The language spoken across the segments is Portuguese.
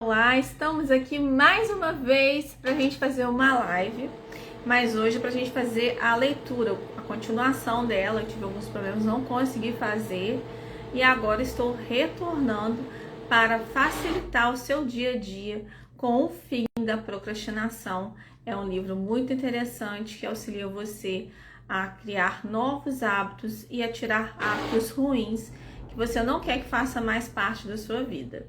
Olá, estamos aqui mais uma vez para a gente fazer uma live, mas hoje para a gente fazer a leitura, a continuação dela. Eu tive alguns problemas, não consegui fazer e agora estou retornando para facilitar o seu dia a dia com o fim da procrastinação. É um livro muito interessante que auxilia você a criar novos hábitos e a tirar hábitos ruins que você não quer que faça mais parte da sua vida.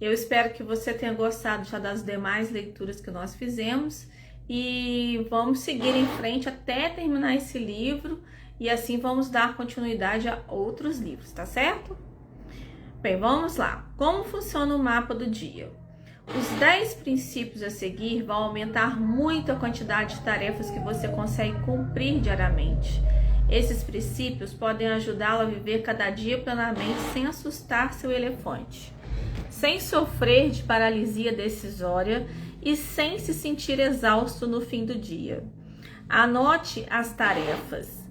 Eu espero que você tenha gostado já das demais leituras que nós fizemos e vamos seguir em frente até terminar esse livro e assim vamos dar continuidade a outros livros, tá certo? Bem, vamos lá. Como funciona o mapa do dia? Os 10 princípios a seguir vão aumentar muito a quantidade de tarefas que você consegue cumprir diariamente. Esses princípios podem ajudá-lo a viver cada dia plenamente sem assustar seu elefante, sem sofrer de paralisia decisória e sem se sentir exausto no fim do dia. Anote as tarefas,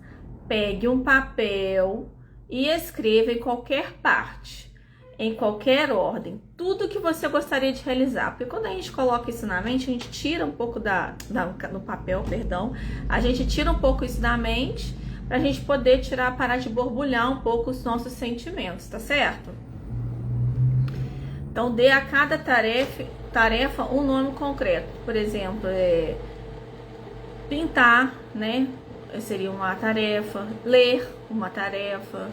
pegue um papel e escreva em qualquer parte, em qualquer ordem, tudo que você gostaria de realizar. Porque quando a gente coloca isso na mente, a gente tira um pouco no papel, a gente tira um pouco isso da mente para a gente poder parar de borbulhar um pouco os nossos sentimentos, tá certo? Então, dê a cada tarefa um nome concreto. Por exemplo, pintar, né? Seria uma tarefa. Ler, uma tarefa.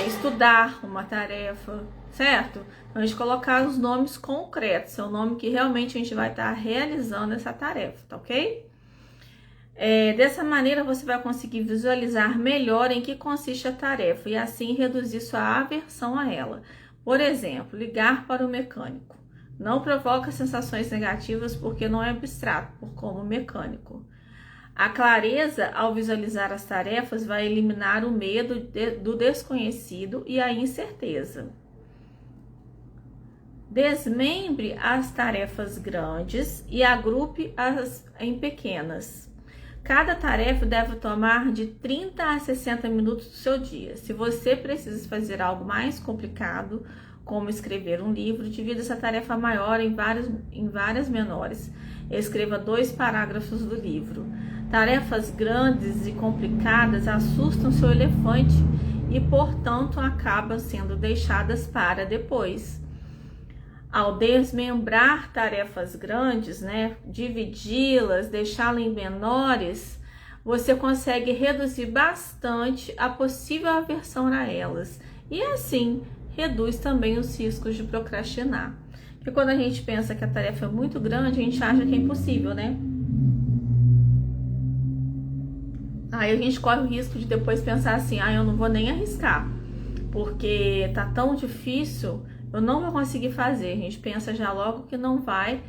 Estudar, uma tarefa, certo? Então, a gente colocar os nomes concretos. É o nome que realmente a gente vai estar realizando essa tarefa, tá ok? Dessa maneira, você vai conseguir visualizar melhor em que consiste a tarefa e assim reduzir sua aversão a ela. Por exemplo, ligar para o mecânico. Não provoca sensações negativas porque não é abstrato, como mecânico. A clareza ao visualizar as tarefas vai eliminar o medo do desconhecido e a incerteza. Desmembre as tarefas grandes e agrupe-as em pequenas. Cada tarefa deve tomar de 30 a 60 minutos do seu dia. Se você precisa fazer algo mais complicado, como escrever um livro, divida essa tarefa maior em várias menores. Escreva 2 parágrafos do livro. Tarefas grandes e complicadas assustam seu elefante e, portanto, acabam sendo deixadas para depois. Ao desmembrar tarefas grandes, né, dividi-las, deixá-las em menores, você consegue reduzir bastante a possível aversão a elas e assim reduz também os riscos de procrastinar. Porque quando a gente pensa que a tarefa é muito grande, a gente acha que é impossível, né? Aí a gente corre o risco de depois pensar assim, eu não vou nem arriscar, porque tá tão difícil, eu não vou conseguir fazer. A gente pensa já logo que não vai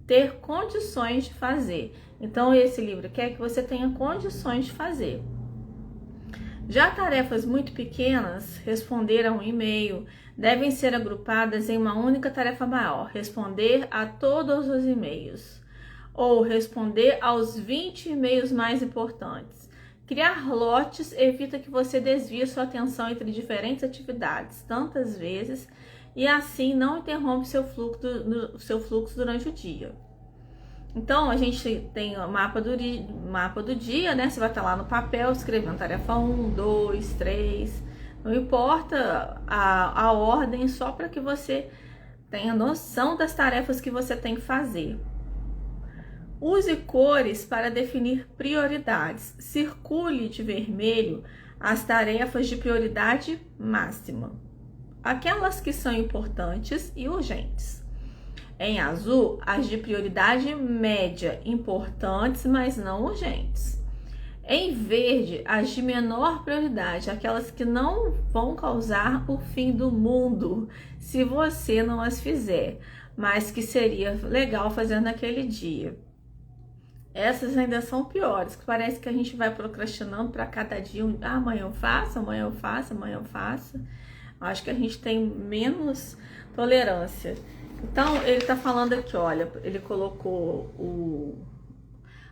ter condições de fazer. Então esse livro quer que você tenha condições de fazer. Já tarefas muito pequenas, responder a um e-mail, devem ser agrupadas em uma única tarefa maior, responder a todos os e-mails, ou responder aos 20 e-mails mais importantes. Criar lotes evita que você desvie sua atenção entre diferentes atividades tantas vezes e assim não interrompe seu fluxo durante o dia. Então, a gente tem o mapa do dia, né? Você vai estar lá no papel escrevendo tarefa 1, 2, 3. Não importa a ordem, só para que você tenha noção das tarefas que você tem que fazer. Use cores para definir prioridades. Circule de vermelho as tarefas de prioridade máxima, aquelas que são importantes e urgentes. Em azul, as de prioridade média, importantes, mas não urgentes. Em verde, as de menor prioridade, aquelas que não vão causar o fim do mundo se você não as fizer, mas que seria legal fazer naquele dia. Essas ainda são piores, que parece que a gente vai procrastinando para cada dia. Amanhã eu faço, amanhã eu faço, amanhã eu faço. Acho que a gente tem menos tolerância. Então, ele tá falando aqui, olha, ele colocou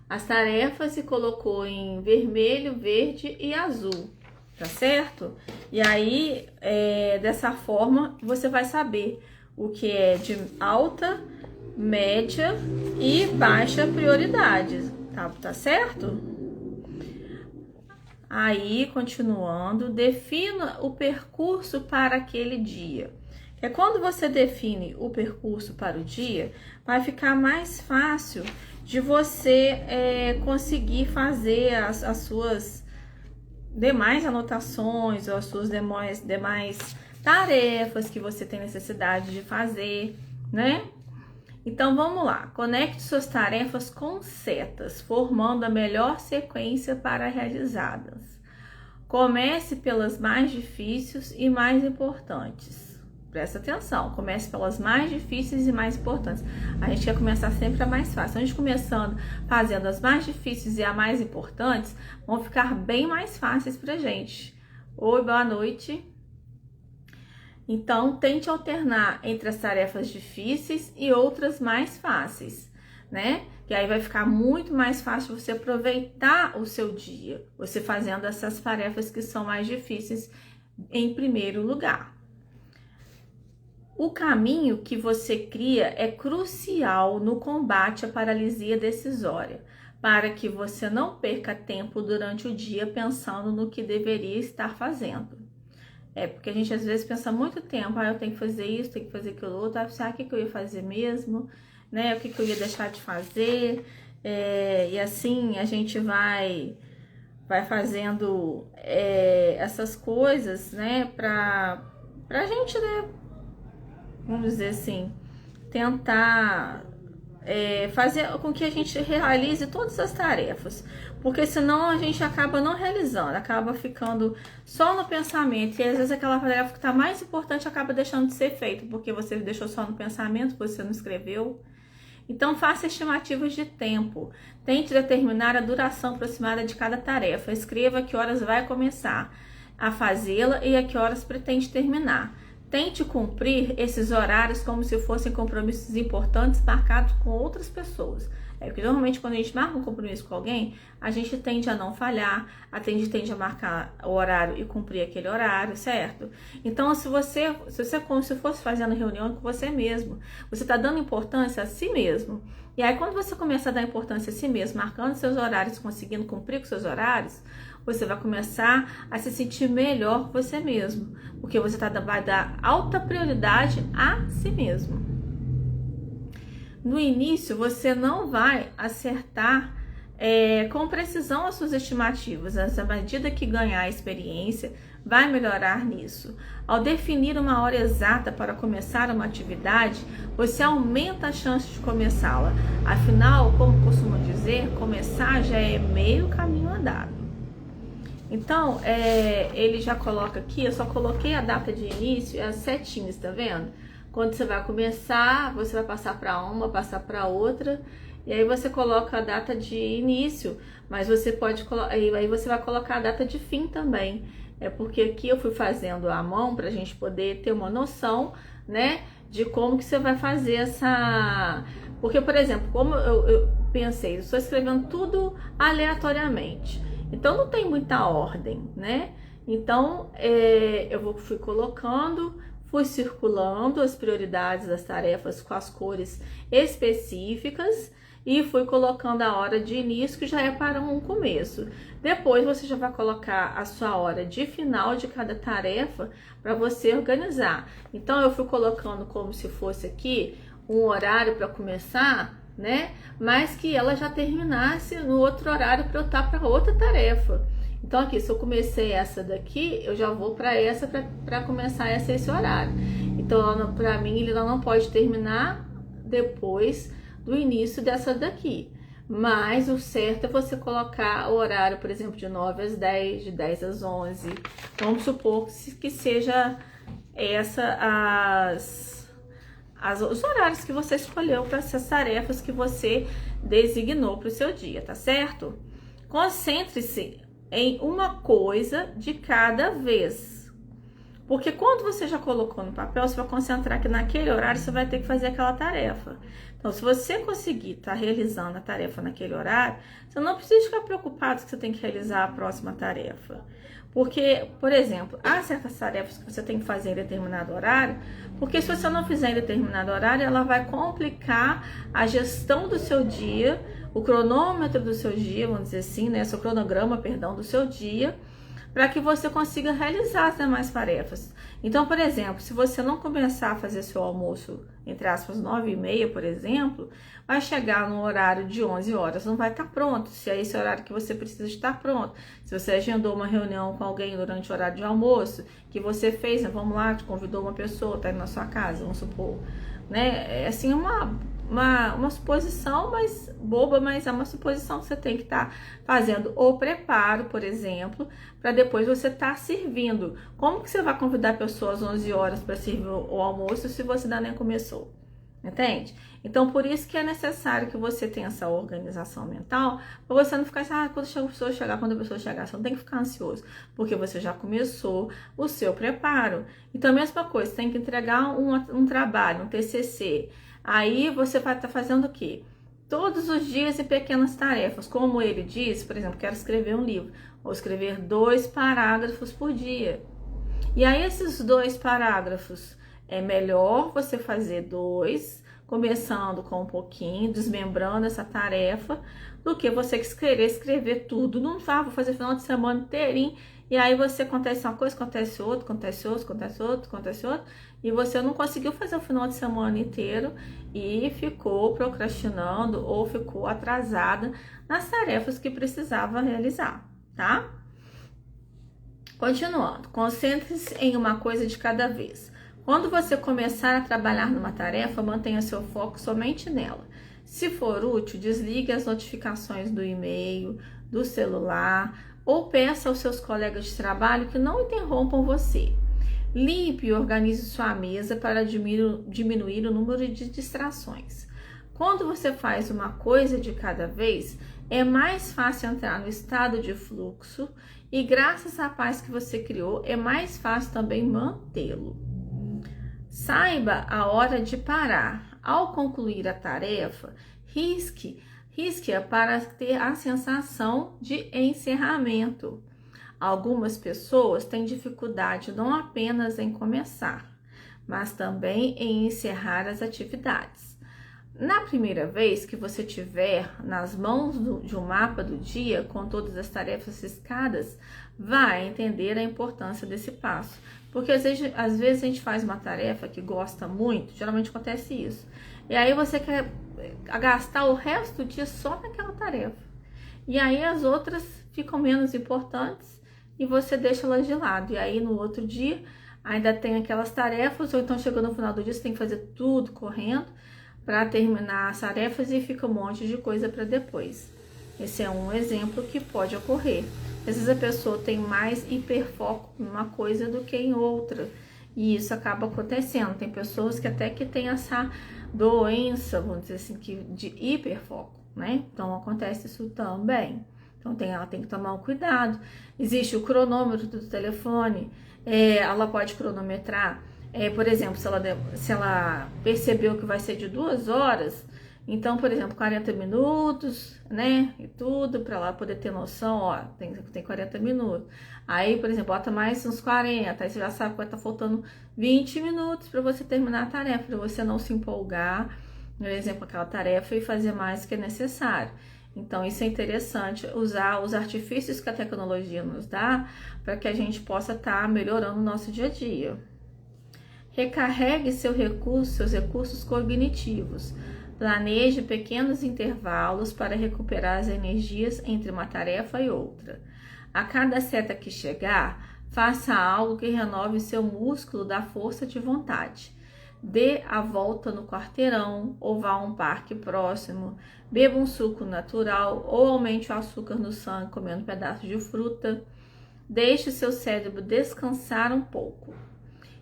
as tarefas e colocou em vermelho, verde e azul, tá certo? E aí, dessa forma, você vai saber o que é de alta, média e baixa prioridade, tá certo? Aí, continuando, defina o percurso para aquele dia. Quando você define o percurso para o dia, vai ficar mais fácil de você conseguir fazer as suas demais anotações ou as suas demais tarefas que você tem necessidade de fazer, né? Então vamos lá, conecte suas tarefas com setas, formando a melhor sequência para realizadas. Comece pelas mais difíceis e mais importantes. Presta atenção, comece pelas mais difíceis e mais importantes. A gente quer começar sempre a mais fácil. A gente começando fazendo as mais difíceis e as mais importantes, vão ficar bem mais fáceis pra gente. Oi, boa noite. Então, tente alternar entre as tarefas difíceis e outras mais fáceis, né? Que aí vai ficar muito mais fácil você aproveitar o seu dia, você fazendo essas tarefas que são mais difíceis em primeiro lugar. O caminho que você cria é crucial no combate à paralisia decisória, para que você não perca tempo durante o dia pensando no que deveria estar fazendo. Porque a gente às vezes pensa muito tempo, eu tenho que fazer isso, tenho que fazer aquilo outro, o que eu ia fazer mesmo, né? O que eu ia deixar de fazer, e assim a gente vai fazendo essas coisas, né? Pra gente, né? Vamos dizer assim, tentar fazer com que a gente realize todas as tarefas, porque senão a gente acaba não realizando, acaba ficando só no pensamento, e às vezes aquela tarefa que está mais importante acaba deixando de ser feita, porque você deixou só no pensamento, você não escreveu. Então faça estimativas de tempo, tente determinar a duração aproximada de cada tarefa, escreva a que horas vai começar a fazê-la e a que horas pretende terminar. Tente cumprir esses horários como se fossem compromissos importantes marcados com outras pessoas. Porque normalmente quando a gente marca um compromisso com alguém, a gente tende a não falhar, tende a marcar o horário e cumprir aquele horário, certo? Então, se você como se fosse fazendo reunião com você mesmo, você está dando importância a si mesmo. E aí, quando você começa a dar importância a si mesmo, marcando seus horários, conseguindo cumprir com seus horários, você vai começar a se sentir melhor com você mesmo, porque você vai dar alta prioridade a si mesmo. No início, você não vai acertar com precisão as suas estimativas, mas à medida que ganhar experiência, vai melhorar nisso. Ao definir uma hora exata para começar uma atividade, você aumenta a chance de começá-la. Afinal, como costumam dizer, começar já é meio caminho andado. Então, ele já coloca aqui, eu só coloquei a data de início e as setinhas, tá vendo? Quando você vai começar, você vai passar para uma, passar para outra, e aí você coloca a data de início, mas você pode aí você vai colocar a data de fim também. Porque aqui eu fui fazendo à mão para a gente poder ter uma noção, né, de como que você vai fazer essa... Porque, por exemplo, como eu pensei, eu estou escrevendo tudo aleatoriamente. Então não tem muita ordem, né? Então fui colocando, fui circulando as prioridades das tarefas com as cores específicas e fui colocando a hora de início, que já é para um começo. Depois você já vai colocar a sua hora de final de cada tarefa para você organizar. Então eu fui colocando como se fosse aqui um horário para começar, né? Mas que ela já terminasse no outro horário para eu estar para outra tarefa. Então aqui, se eu comecei essa daqui, eu já vou para essa para começar esse horário. Então para mim ele não pode terminar depois do início dessa daqui. Mas o certo é você colocar o horário, por exemplo, de 9 às 10, de 10 às 11. Vamos supor que seja os horários que você escolheu para essas tarefas que você designou para o seu dia, tá certo? Concentre-se em uma coisa de cada vez. Porque quando você já colocou no papel, você vai concentrar que naquele horário você vai ter que fazer aquela tarefa. Então, se você conseguir estar realizando a tarefa naquele horário, você não precisa ficar preocupado que você tem que realizar a próxima tarefa. Porque, por exemplo, há certas tarefas que você tem que fazer em determinado horário, porque se você não fizer em determinado horário, ela vai complicar a gestão do seu dia, o cronômetro do seu dia, vamos dizer assim, né? Seu cronograma, perdão, do seu dia, para que você consiga realizar as demais tarefas. Então, por exemplo, se você não começar a fazer seu almoço, entre aspas, 9h30, por exemplo, vai chegar no horário de 11 horas, não vai estar pronto, se é esse horário que você precisa estar pronto. Se você agendou uma reunião com alguém durante o horário de almoço, que você fez, né, vamos lá, te convidou uma pessoa, está indo na sua casa, vamos supor, né? É assim uma suposição mais boba, mas é uma suposição que você tem que estar fazendo o preparo, por exemplo, para depois você estar servindo. Como que você vai convidar pessoas às 11 horas para servir o almoço se você ainda nem começou? Entende? Então, por isso que é necessário que você tenha essa organização mental, para você não ficar assim, quando a pessoa chegar, você não tem que ficar ansioso, porque você já começou o seu preparo. Então, a mesma coisa, você tem que entregar um trabalho, um TCC. Aí, você vai estar fazendo o quê? Todos os dias em pequenas tarefas. Como ele diz, por exemplo, quero escrever um livro, vou escrever 2 parágrafos por dia. E aí, esses 2 parágrafos, é melhor você fazer 2, começando com um pouquinho, desmembrando essa tarefa, do que você querer escrever tudo. Não vá, vou fazer final de semana inteirinho, e aí você acontece uma coisa, acontece outra, acontece outra, acontece outra, acontece outra, e você não conseguiu fazer o final de semana inteiro e ficou procrastinando ou ficou atrasada nas tarefas que precisava realizar, tá? Continuando, concentre-se em uma coisa de cada vez. Quando você começar a trabalhar numa tarefa, mantenha seu foco somente nela. Se for útil, desligue as notificações do e-mail, do celular, ou peça aos seus colegas de trabalho que não interrompam você. Limpe e organize sua mesa para diminuir o número de distrações. Quando você faz uma coisa de cada vez, é mais fácil entrar no estado de fluxo e, graças à paz que você criou, é mais fácil também mantê-lo. Saiba a hora de parar. Ao concluir a tarefa, risque-a para ter a sensação de encerramento. Algumas pessoas têm dificuldade não apenas em começar, mas também em encerrar as atividades. Na primeira vez que você tiver nas mãos de um mapa do dia com todas as tarefas riscadas, vai entender a importância desse passo. Porque às vezes a gente faz uma tarefa que gosta muito, geralmente acontece isso. E aí você quer gastar o resto do dia só naquela tarefa. E aí as outras ficam menos importantes e você deixa elas de lado. E aí no outro dia ainda tem aquelas tarefas, ou então chegou no final do dia você tem que fazer tudo correndo para terminar as tarefas e fica um monte de coisa para depois. Esse é um exemplo que pode ocorrer. Às vezes a pessoa tem mais hiperfoco em uma coisa do que em outra, e isso acaba acontecendo. Tem pessoas que até que têm essa doença, vamos dizer assim, de hiperfoco, né? Então acontece isso também. Então ela tem que tomar um cuidado. Existe o cronômetro do telefone, ela pode cronometrar. Por exemplo, se ela percebeu que vai ser de 2 horas, então, por exemplo, 40 minutos, né, e tudo, para ela poder ter noção, ó, tem 40 minutos. Aí, por exemplo, bota mais uns 40, aí você já sabe que vai estar faltando 20 minutos para você terminar a tarefa, para você não se empolgar, por exemplo, aquela tarefa e fazer mais do que é necessário. Então, isso é interessante, usar os artifícios que a tecnologia nos dá para que a gente possa estar melhorando o nosso dia a dia. Recarregue seus recursos cognitivos. Planeje pequenos intervalos para recuperar as energias entre uma tarefa e outra. A cada seta que chegar, faça algo que renove seu músculo da força de vontade. Dê a volta no quarteirão ou vá a um parque próximo. Beba um suco natural ou aumente o açúcar no sangue comendo pedaços de fruta. Deixe o seu cérebro descansar um pouco.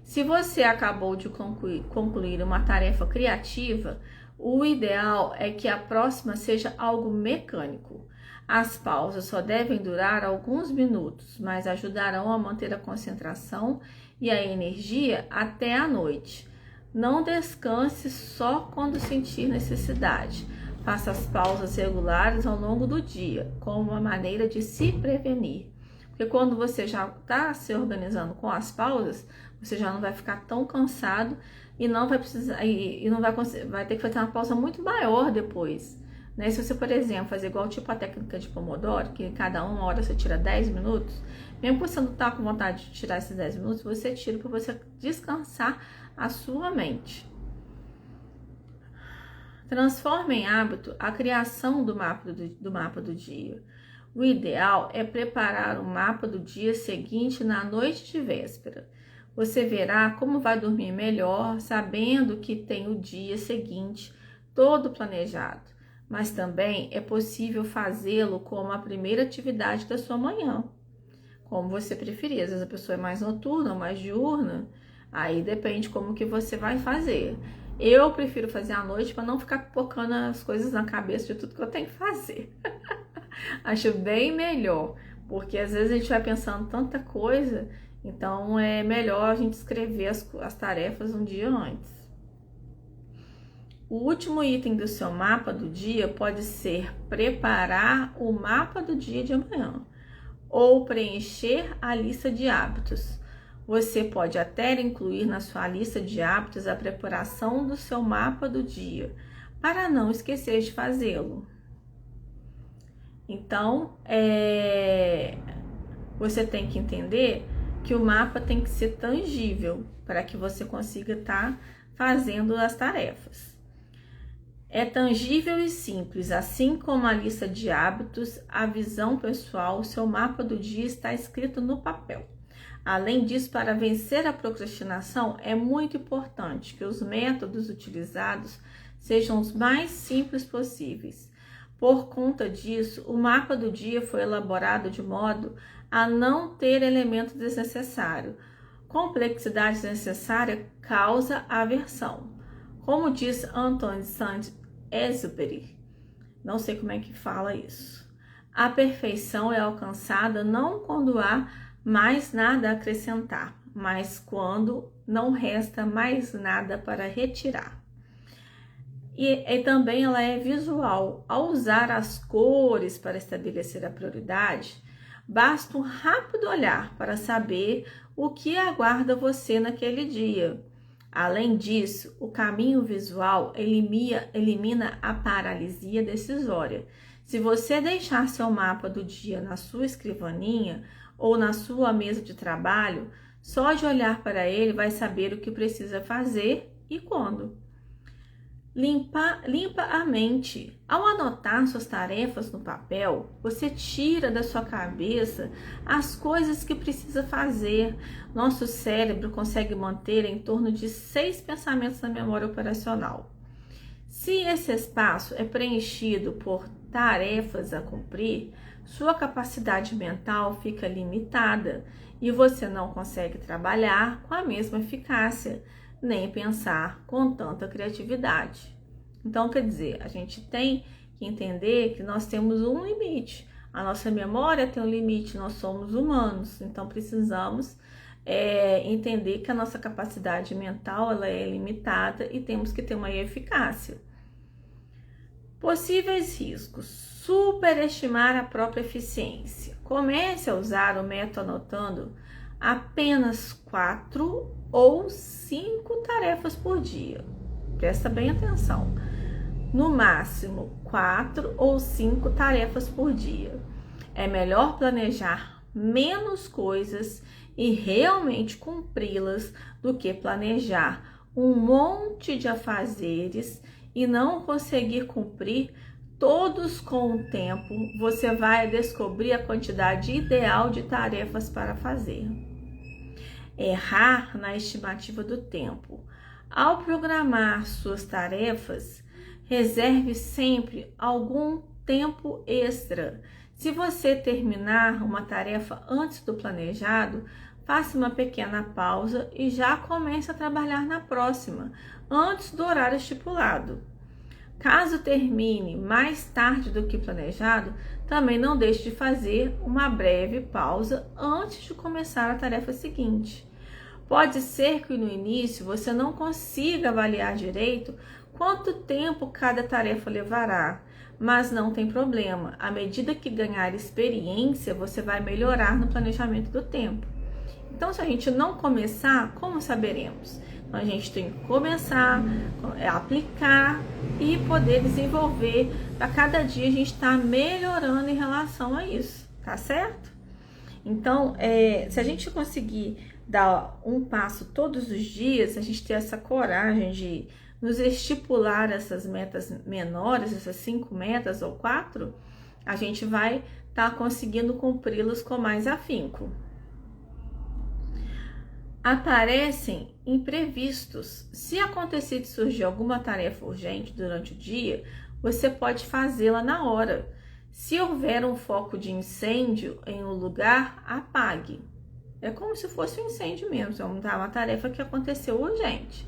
Se você acabou de concluir uma tarefa criativa, o ideal é que a próxima seja algo mecânico. As pausas só devem durar alguns minutos, mas ajudarão a manter a concentração e a energia até a noite. Não descanse só quando sentir necessidade. Faça as pausas regulares ao longo do dia, como uma maneira de se prevenir. Porque quando você já está se organizando com as pausas, você já não vai ficar tão cansado e não vai precisar e não vai ter que fazer uma pausa muito maior depois, né? Se você, por exemplo, fazer igual tipo a técnica de Pomodoro, que cada 1 hora você tira 10 minutos, mesmo que você não tá com vontade de tirar esses 10 minutos, você tira para você descansar a sua mente. Transforma em hábito a criação do mapa do dia. O ideal é preparar o mapa do dia seguinte na noite de véspera. Você verá como vai dormir melhor, sabendo que tem o dia seguinte todo planejado. Mas também é possível fazê-lo como a primeira atividade da sua manhã, como você preferir. Às vezes a pessoa é mais noturna ou mais diurna, aí depende como que você vai fazer. Eu prefiro fazer à noite para não ficar pipocando as coisas na cabeça de tudo que eu tenho que fazer. Acho bem melhor, porque às vezes a gente vai pensando tanta coisa, então é melhor a gente escrever as tarefas um dia antes. O último item do seu mapa do dia pode ser preparar o mapa do dia de amanhã ou preencher a lista de hábitos. Você pode até incluir na sua lista de hábitos a preparação do seu mapa do dia, para não esquecer de fazê-lo. Então, você tem que entender que o mapa tem que ser tangível para que você consiga estar fazendo as tarefas. É tangível e simples, assim como a lista de hábitos, a visão pessoal, o seu mapa do dia está escrito no papel. Além disso, para vencer a procrastinação, é muito importante que os métodos utilizados sejam os mais simples possíveis. Por conta disso, o mapa do dia foi elaborado de modo a não ter elementos desnecessários. Complexidade desnecessária causa aversão. Como diz Antoine Saint-Exupéry, não sei como é que fala isso, a perfeição é alcançada não quando há mais nada a acrescentar, mas quando não resta mais nada para retirar. E também ela é visual. Ao usar as cores para estabelecer a prioridade, basta um rápido olhar para saber o que aguarda você naquele dia. Além disso, o caminho visual elimina a paralisia decisória. Se você deixar seu mapa do dia na sua escrivaninha ou na sua mesa de trabalho, só de olhar para ele vai saber o que precisa fazer e quando. Limpa a mente. Ao anotar suas tarefas no papel, você tira da sua cabeça as coisas que precisa fazer. Nosso cérebro consegue manter em torno de 6 pensamentos na memória operacional. Se esse espaço é preenchido por tarefas a cumprir, sua capacidade mental fica limitada e você não consegue trabalhar com a mesma eficácia, nem pensar com tanta criatividade. Então, quer dizer, a gente tem que entender que nós temos um limite. A nossa memória tem um limite, nós somos humanos, então precisamos entender que a nossa capacidade mental ela é limitada e temos que ter uma eficácia. Possíveis riscos. Superestimar a própria eficiência. Comece a usar o método anotando apenas 4 ou 5 tarefas por dia. Presta bem atenção. No máximo 4 ou 5 tarefas por dia. É melhor planejar menos coisas e realmente cumpri-las do que planejar um monte de afazeres e não conseguir cumprir todos com o tempo. Você vai descobrir a quantidade ideal de tarefas para fazer. Errar na estimativa do tempo. Ao programar suas tarefas, reserve sempre algum tempo extra. Se você terminar uma tarefa antes do planejado, faça uma pequena pausa e já comece a trabalhar na próxima, antes do horário estipulado. Caso termine mais tarde do que planejado, também não deixe de fazer uma breve pausa antes de começar a tarefa seguinte. Pode ser que no início você não consiga avaliar direito quanto tempo cada tarefa levará, mas não tem problema. À medida que ganhar experiência, você vai melhorar no planejamento do tempo. Então, se a gente não começar, como saberemos? Então, a gente tem que começar, aplicar e poder desenvolver. Para cada dia a gente está melhorando em relação a isso, tá certo? Então, se a gente conseguir dar um passo todos os dias, a gente ter essa coragem de nos estipular essas metas menores, essas 5 metas ou 4, a gente vai estar conseguindo cumpri-las com mais afinco. Aparecem imprevistos. Se acontecer de surgir alguma tarefa urgente durante o dia, você pode fazê-la na hora. Se houver um foco de incêndio em um lugar, apague. É como se fosse um incêndio mesmo, é uma tarefa que aconteceu urgente.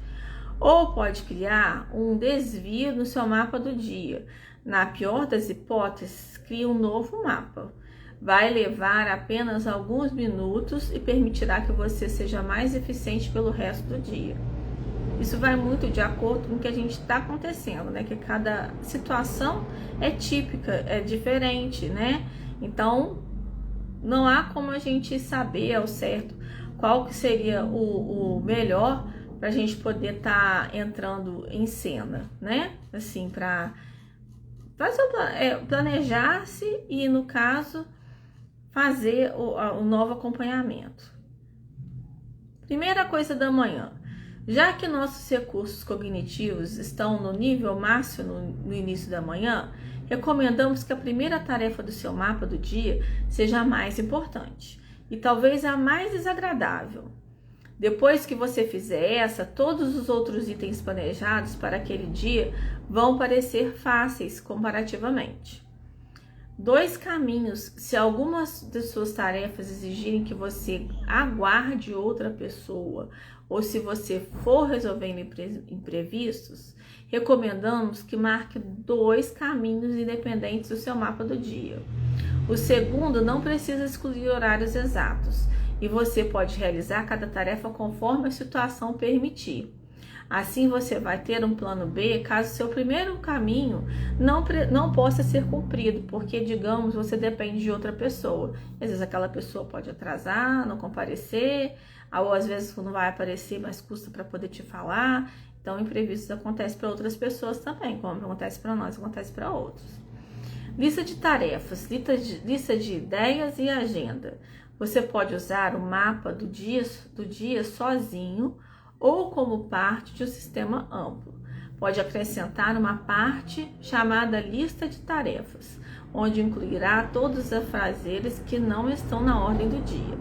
Ou pode criar um desvio no seu mapa do dia. Na pior das hipóteses, crie um novo mapa. Vai levar apenas alguns minutos e permitirá que você seja mais eficiente pelo resto do dia. Isso vai muito de acordo com o que a gente está acontecendo, né? Que cada situação é típica, é diferente, né? Então, não há como a gente saber ao certo qual que seria o melhor para a gente poder estar entrando em cena, né? Assim, para planejar-se e, no caso, fazer o novo acompanhamento. Primeira coisa da manhã. Já que nossos recursos cognitivos estão no nível máximo no início da manhã, recomendamos que a primeira tarefa do seu mapa do dia seja a mais importante e talvez a mais desagradável. Depois que você fizer essa, todos os outros itens planejados para aquele dia vão parecer fáceis comparativamente. 2 caminhos: se algumas de suas tarefas exigirem que você aguarde outra pessoa ou se você for resolvendo imprevistos, recomendamos que marque 2 caminhos independentes do seu mapa do dia. O segundo não precisa excluir horários exatos e você pode realizar cada tarefa conforme a situação permitir. Assim você vai ter um plano B caso seu primeiro caminho não possa ser cumprido, porque, digamos, você depende de outra pessoa. Às vezes aquela pessoa pode atrasar, não comparecer, ou às vezes não vai aparecer, mas custa para poder te falar. Então, imprevistos acontecem para outras pessoas também, como acontece para nós, acontece para outros. Lista de tarefas, lista de ideias e agenda. Você pode usar o mapa do dia sozinho ou como parte de um sistema amplo. Pode acrescentar uma parte chamada lista de tarefas, onde incluirá todos os afazeres que não estão na ordem do dia.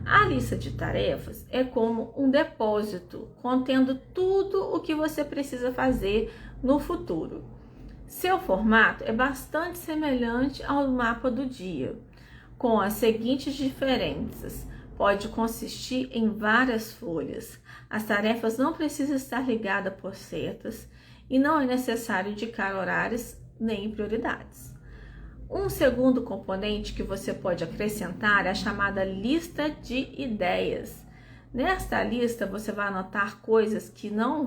A lista de tarefas é como um depósito, contendo tudo o que você precisa fazer no futuro. Seu formato é bastante semelhante ao mapa do dia, com as seguintes diferenças. Pode consistir em várias folhas. As tarefas não precisam estar ligadas por setas e não é necessário indicar horários nem prioridades. Um segundo componente que você pode acrescentar é a chamada lista de ideias. Nesta lista você vai anotar coisas que não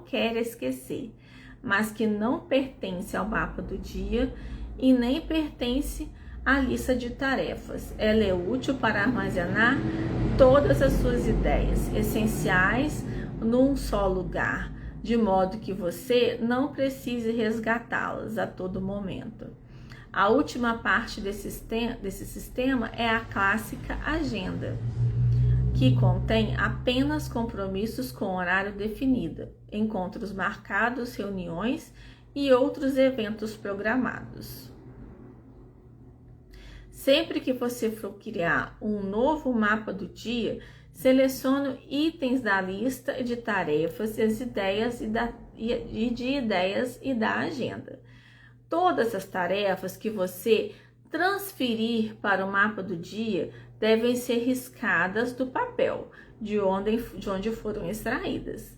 quer esquecer, mas que não pertence ao mapa do dia e nem pertence à lista de tarefas. Ela é útil para armazenar todas as suas ideias essenciais num só lugar, de modo que você não precise resgatá-las a todo momento. A última parte desse sistema é a clássica agenda, que contém apenas compromissos com horário definido, encontros marcados, reuniões e outros eventos programados. Sempre que você for criar um novo mapa do dia, selecione itens da lista de tarefas, as ideias e da agenda. Todas as tarefas que você transferir para o mapa do dia devem ser riscadas do papel de onde foram extraídas.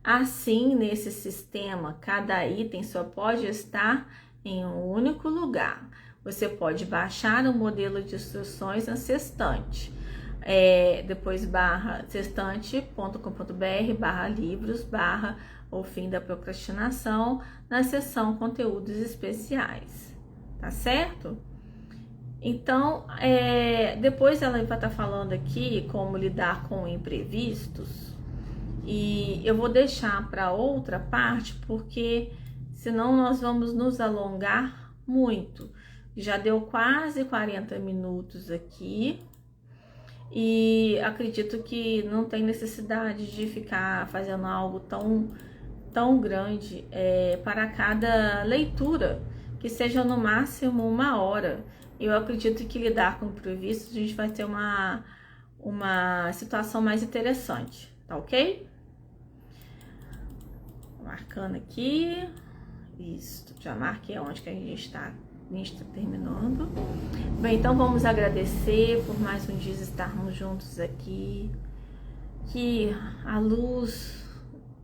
Assim, nesse sistema, cada item só pode estar em um único lugar. Você pode baixar o modelo de instruções na Sextante. Depois /sextante.com.br/livros/ O Fim da Procrastinação, na seção Conteúdos Especiais, tá certo? Então, depois ela vai estar falando aqui como lidar com imprevistos, e eu vou deixar para outra parte, porque senão nós vamos nos alongar muito. Já deu quase 40 minutos aqui, e acredito que não tem necessidade de ficar fazendo algo tão grande para cada leitura, que seja no máximo 1 hora. Eu acredito que lidar com imprevistos a gente vai ter uma situação mais interessante, tá ok? Marcando aqui, isso, já marquei onde que a gente está terminando. Bem, então vamos agradecer por mais um dia estarmos juntos aqui, que a luz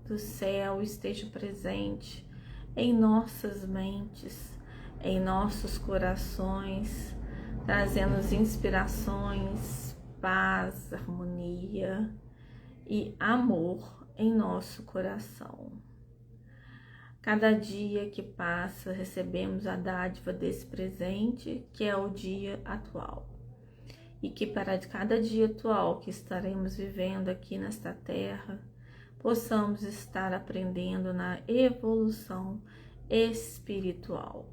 do céu esteja presente em nossas mentes, em nossos corações, trazendo inspirações, paz, harmonia e amor em nosso coração. Cada dia que passa, recebemos a dádiva desse presente, que é o dia atual. E que para cada dia atual que estaremos vivendo aqui nesta terra, possamos estar aprendendo na evolução espiritual,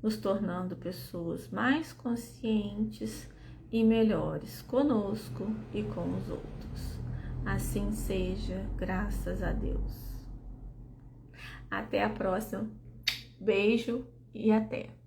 nos tornando pessoas mais conscientes e melhores conosco e com os outros. Assim seja, graças a Deus. Até a próxima. Beijo e até!